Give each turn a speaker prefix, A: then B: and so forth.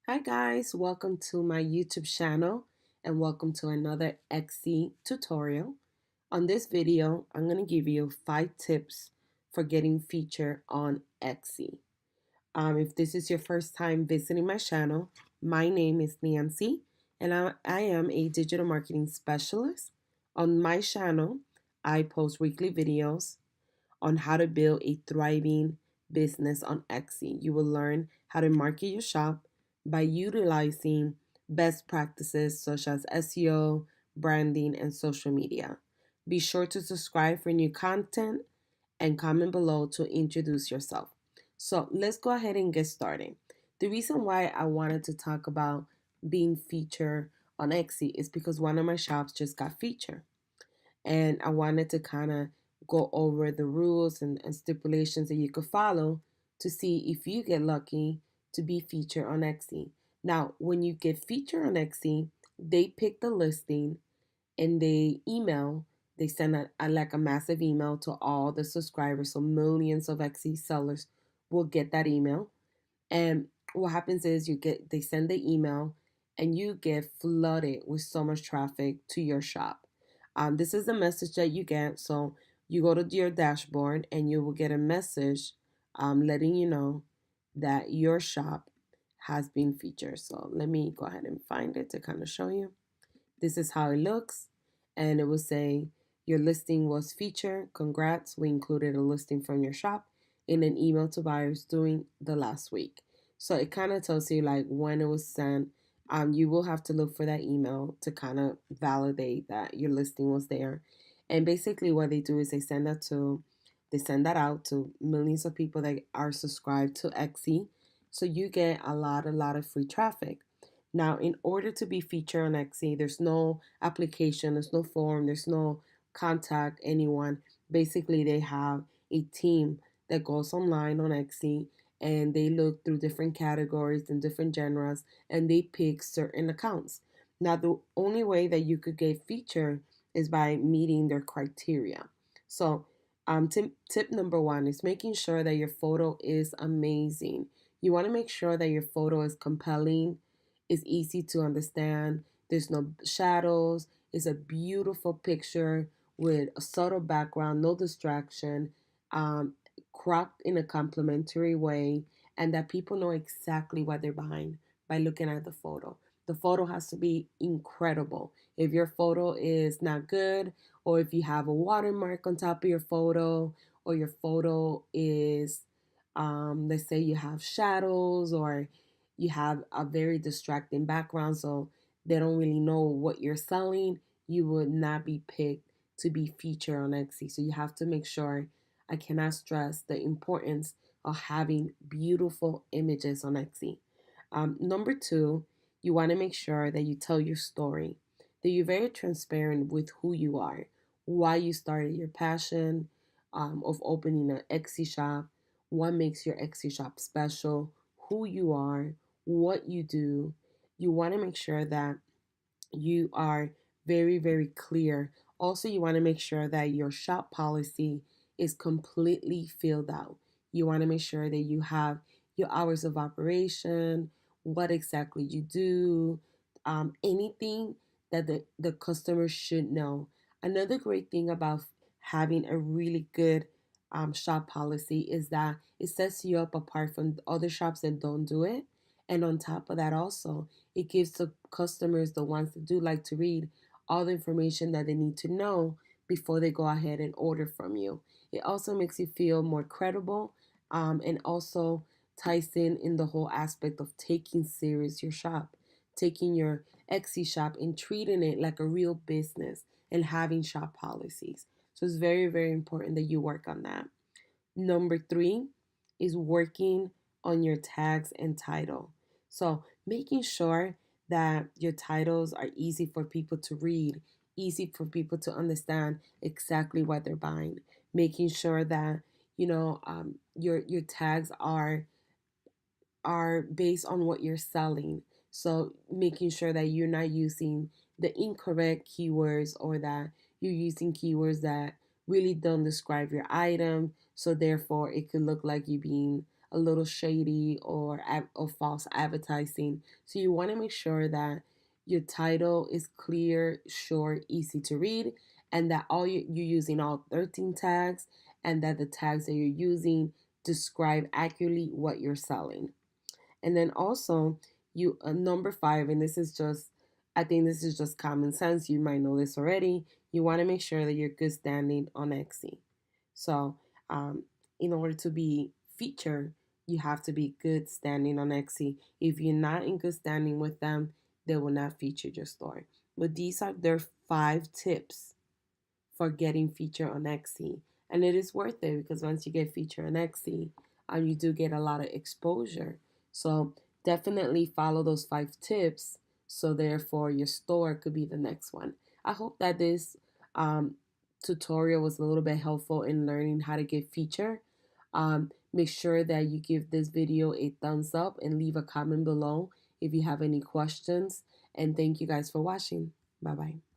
A: Hi guys, welcome to my YouTube channel and welcome to another Etsy tutorial. On this video, I'm going to give you 5 tips for getting featured on Etsy. If this is your first time visiting my channel, my name is Nancy and I am a digital marketing specialist. On my channel, I post weekly videos on how to build a thriving business on Etsy. You will learn how to market your shop by utilizing best practices such as SEO, branding, and social media. Be sure to subscribe for new content and comment below to introduce yourself. So let's go ahead and get started. The reason why I wanted to talk about being featured on Etsy is because one of my shops just got featured and I wanted to kind of go over the rules and stipulations that you could follow to see if you get lucky to be featured on Etsy. Now, when you get featured on Etsy, they pick the listing and they send like a massive email to all the subscribers. So millions of Etsy sellers will get that email. And what happens is they send the email and you get flooded with so much traffic to your shop. This is the message that you get. So you go to your dashboard and you will get a message letting you know that your shop has been featured. So let me go ahead and find it to kind of show you. This is how it looks. And it will say your listing was featured. Congrats. We included a listing from your shop in an email to buyers during the last week. So it kind of tells you like when it was sent. You will have to look for that email to kind of validate that your listing was there. And basically what they do is they send that out to millions of people that are subscribed to Etsy. So you get a lot of free traffic. Now, in order to be featured on Etsy, there's no application, there's no form, there's no contact anyone. Basically, they have a team that goes online on Etsy and they look through different categories and different genres and they pick certain accounts. Now, the only way that you could get featured is by meeting their criteria. So, tip number one is making sure that your photo is amazing. You want to make sure that your photo is compelling, is easy to understand. There's no shadows. It's a beautiful picture with a subtle background, no distraction, um, cropped in a complimentary way, and that people know exactly what they're buying by looking at the photo. The photo has to be incredible. If your photo is not good, or if you have a watermark on top of your photo, or your photo is, let's say you have shadows, or you have a very distracting background, so they don't really know what you're selling, you would not be picked to be featured on Etsy. So you have to make sure, I cannot stress the importance of having beautiful images on Etsy. Number two, you want to make sure that you tell your story, that you're very transparent with who you are, why you started your passion of opening an Etsy shop, what makes your Etsy shop special, who you are, what you do. You want to make sure that you are very, very clear. Also, you want to make sure that your shop policy is completely filled out. You want to make sure that you have your hours of operation, what exactly you do, anything that the customer should know. Another great thing about having a really good shop policy is that it sets you up apart from other shops that don't do it. And on top of that, also, it gives the customers, the ones that do like to read, all the information that they need to know before they go ahead and order from you. It also makes you feel more credible, and also ties in the whole aspect of taking serious your shop, taking your Etsy shop and treating it like a real business and having shop policies. So it's very, very important that you work on that. Number three is working on your tags and title. So making sure that your titles are easy for people to read, easy for people to understand exactly what they're buying. Making sure that your tags are based on what you're selling. So making sure that you're not using the incorrect keywords or that you're using keywords that really don't describe your item. So therefore it could look like you being a little shady or false advertising. So you want to make sure that your title is clear, short, easy to read, and that you're using all 13 tags, and that the tags that you're using describe accurately what you're selling. And then also, you number five, and this is just, I think this is just common sense. You might know this already. You want to make sure that you're good standing on Etsy. So, um, in order to be featured, you have to be good standing on Etsy. If you're not in good standing with them, they will not feature your store. But these are their 5 tips for getting featured on Etsy. And it is worth it because once you get featured on Etsy, you do get a lot of exposure. So definitely follow those 5 tips. So therefore, your store could be the next one. I hope that this um, tutorial was a little bit helpful in learning how to get featured. Make sure that you give this video a thumbs up and leave a comment below if you have any questions. And thank you guys for watching. Bye bye.